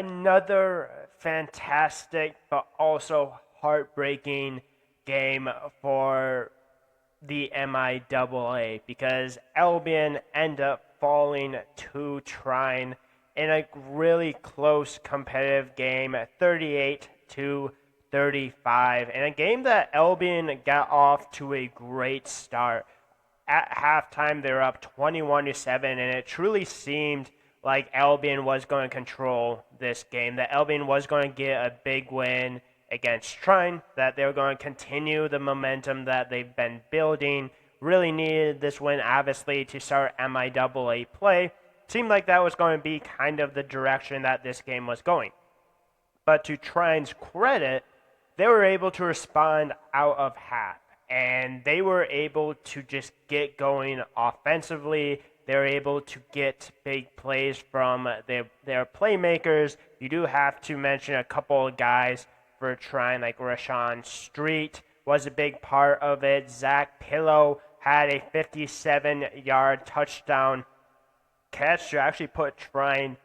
Another fantastic but also heartbreaking game for the MIAA because Albion end up falling to Trine in a really close competitive game at 38 to 35, and a game that Albion got off to a great start. At halftime, they were up 21 to 7, and it truly seemed like Albion was going to control this game, that Albion was going to get a big win against Trine, that they were going to continue the momentum that they've been building. Really needed this win, obviously, to start MIAA play. Seemed like that was going to be kind of the direction that this game was going. But to Trine's credit, they were able to respond out of half, and they were able to just get going offensively. They were able to get big plays from their playmakers. You do have to mention a couple of guys for Trine, like Rashawn Street was a big part of it. Zach Pillow had a 57-yard touchdown catch to actually put Trine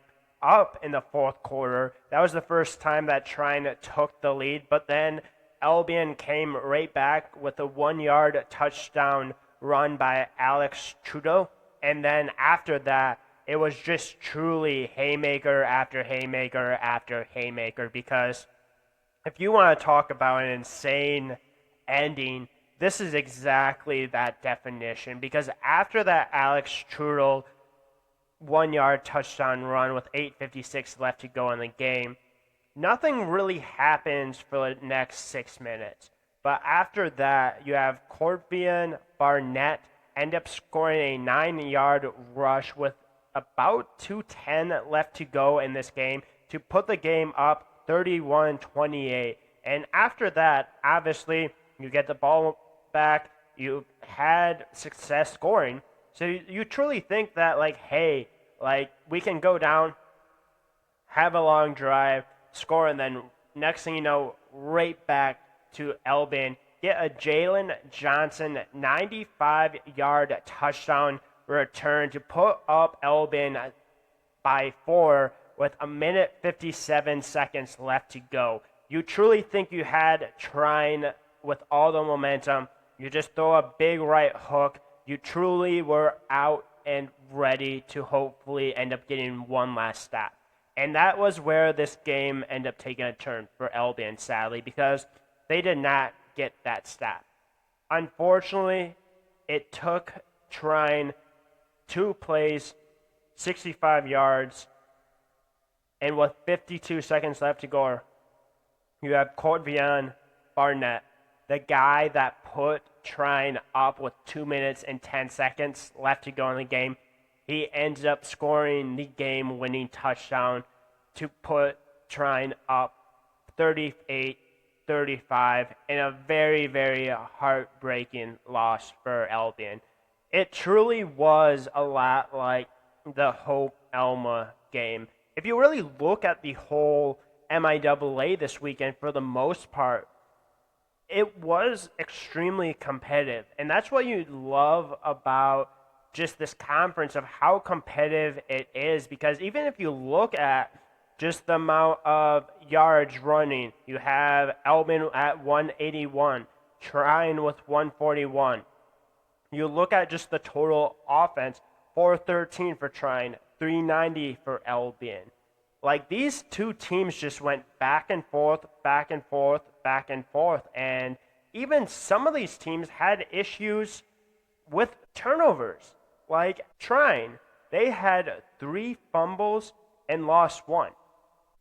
up in the fourth quarter. That was the first time that Trine took the lead, but then Albion came right back with a 1-yard touchdown run by Alex Trudeau. And then after that, it was just truly haymaker after haymaker after haymaker, because if you want to talk about an insane ending, this is exactly that definition. Because after that Alex Trudeau 1-yard touchdown run with 8:56 left to go in the game, nothing really happens for the next 6 minutes. But after that, you have Corbian Barnett end up scoring a 9-yard rush with about 2:10 left to go in this game to put the game up 31-28. And after that, obviously, you get the ball back. You had success scoring. So you truly think that, like, hey, like, we can go down, have a long drive, score, and then next thing you know, right back to Albion, get a Jalen Johnson 95-yard touchdown return to put up Albion by 4 with 1:57 seconds left to go. You truly think you had Trine with all the momentum. You just throw a big right hook. You truly were out and ready to hopefully end up getting one last stop. And that was where this game ended up taking a turn for Albion, sadly, because they did not get that stop. Unfortunately, it took Trine 2 plays, 65 yards, and with 52 seconds left to go, you have Corbian Barnett, the guy that put Trine up with 2 minutes and 10 seconds left to go in the game. He ends up scoring the game-winning touchdown to put Trine up 38-35 in a very, very heartbreaking loss for Albion. It truly was a lot like the Hope Alma game. If you really look at the whole MIAA this weekend, for the most part, it was extremely competitive. And that's what you love about just this conference, of how competitive it is. Because even if you look at just the amount of yards running, you have Albion at 181, Trine with 141. You look at just the total offense, 413 for Trine, 390 for Albion. Like, these two teams just went back and forth, back and forth, back and forth. And even some of these teams had issues with turnovers. Like Trine, they had 3 fumbles and lost 1.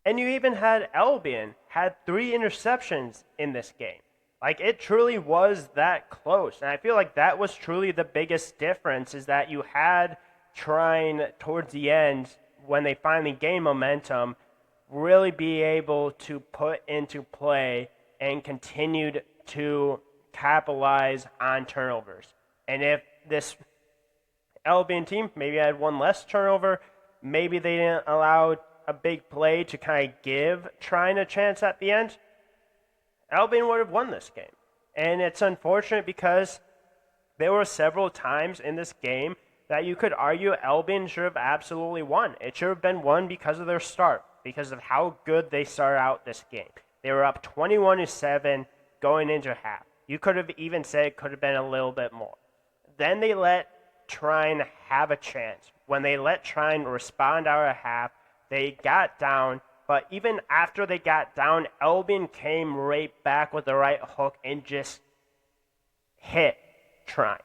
And you even had Albion had 3 interceptions in this game. Like, it truly was that close. And I feel like that was truly the biggest difference, is that you had Trine towards the end, when they finally gained momentum, really be able to put into play and continued to capitalize on turnovers. And if this Albion team maybe had 1 less turnover, maybe they didn't allow a big play to kind of give Trine a chance at the end, Albion would have won this game. And it's unfortunate because there were several times in this game that you could argue Albion should have absolutely won. It should have been won because of their start. because of how good they started out this game. They were up 21-7 going into half. You could have even said it could have been a little bit more. Then they let Trine have a chance. When they let Trine respond out of half, they got down. But even after they got down, Albion came right back with the right hook and just hit Trine.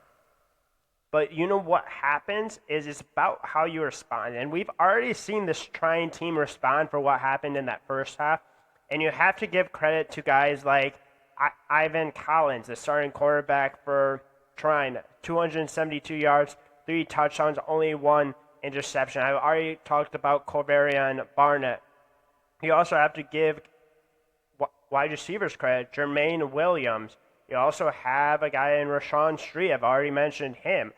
But you know what happens is it's about how you respond. And we've already seen this Trine team respond for what happened in that first half. And you have to give credit to guys like Ivan Collins, the starting quarterback for Trine. 272 yards, 3 touchdowns, only 1 interception. I've already talked about Corvarian Barnett. You also have to give wide receivers credit. Jermaine Williams. You also have a guy in Rashawn Street. I've already mentioned him.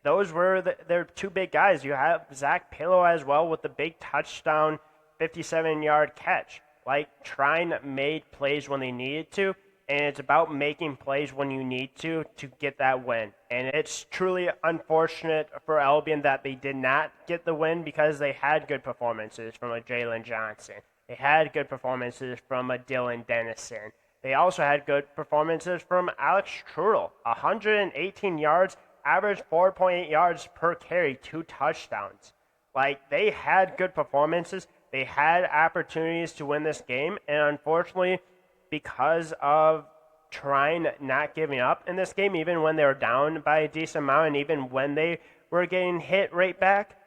Those were their 2 big guys. You have Zach Pillow as well with the big touchdown, 57-yard catch. Like, Trine made plays when they needed to, and it's about making plays when you need to get that win. And it's truly unfortunate for Albion that they did not get the win because they had good performances from a Jalen Johnson. They had good performances from a Dylan Dennison. They also had good performances from Alex Trudel. 118 yards, average 4.8 yards per carry, 2 touchdowns. Like, they had good performances. They had opportunities to win this game. And unfortunately, because of Trine not giving up in this game, even when they were down by a decent amount and even when they were getting hit right back,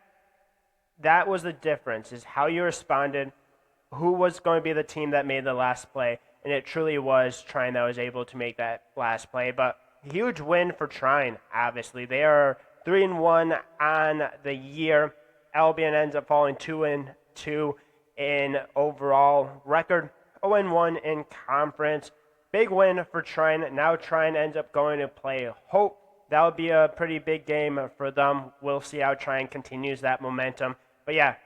that was the difference, is how you responded, who was going to be the team that made the last play. And it truly was Trine that was able to make that last play. But huge win for Trine, obviously. They are 3-1 on the year. Albion ends up falling 2-2 in overall record. 0-1 in conference. Big win for Trine. Now Trine ends up going to play Hope. That would be a pretty big game for them. We'll see how Trine continues that momentum. But yeah,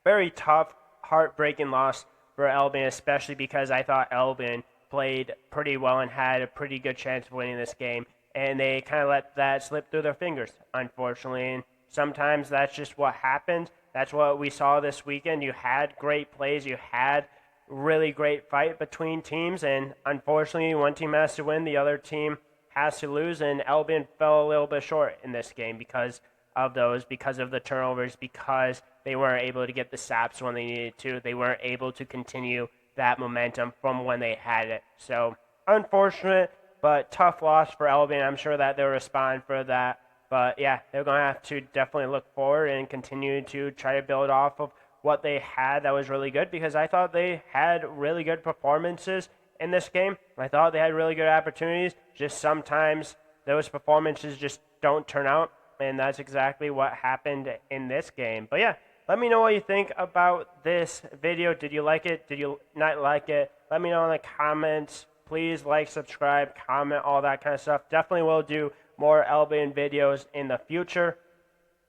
very tough, heartbreaking loss for Albion, especially because I thought Albion played pretty well and had a pretty good chance of winning this game. And they kind of let that slip through their fingers, unfortunately. And sometimes that's just what happens. That's what we saw this weekend. You had great plays. You had really great fight between teams. And unfortunately, one team has to win. The other team has to lose. And Albion fell a little bit short in this game because of the turnovers, because they weren't able to get the stops when they needed to. They weren't able to continue that momentum from when they had it. So, unfortunate, but tough loss for Albion. I'm sure that they'll respond for that. But yeah, they're going to have to definitely look forward and continue to try to build off of what they had that was really good, because I thought they had really good performances in this game. I thought they had really good opportunities. Just sometimes those performances just don't turn out. And that's exactly what happened in this game. But yeah, let me know what you think about this video. Did you like it? Did you not like it? Let me know in the comments. Please like, subscribe, comment, all that kind of stuff. Definitely will do more Albion videos in the future.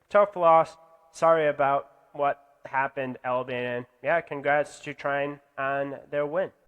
Tough loss. Sorry about what happened, Albion. And yeah, congrats to Trine on their win.